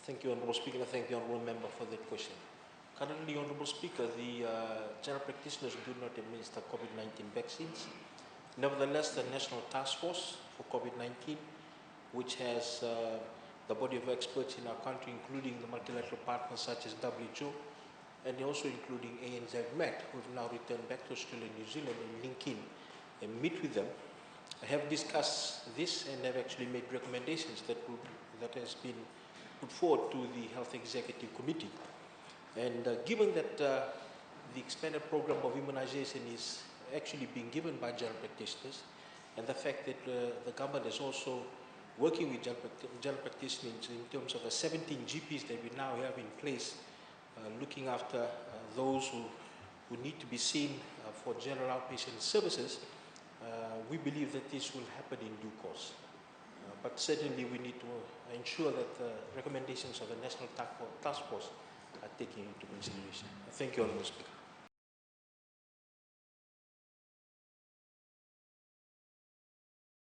Thank you, Honourable Speaker, and thank the Honourable Member for that question. Currently, Honourable Speaker, the general practitioners do not administer COVID-19 vaccines. Nevertheless, the National Task Force for COVID-19, which has the body of experts in our country, including the multilateral partners such as WHO, and also including ANZ-MED, who have now returned back to Australia and New Zealand and link in and meet with them, have discussed this and have actually made recommendations that has been put forward to the Health Executive Committee. And given that the expanded program of immunization is actually being given by general practitioners, and the fact that the government is also working with general practitioners in terms of the 17 GPs that we now have in place, looking after those who need to be seen for general outpatient services, we believe that this will happen in due course. But certainly we need to ensure that the recommendations of the National Task Force are taken into consideration. Thank you, Honourable Speaker.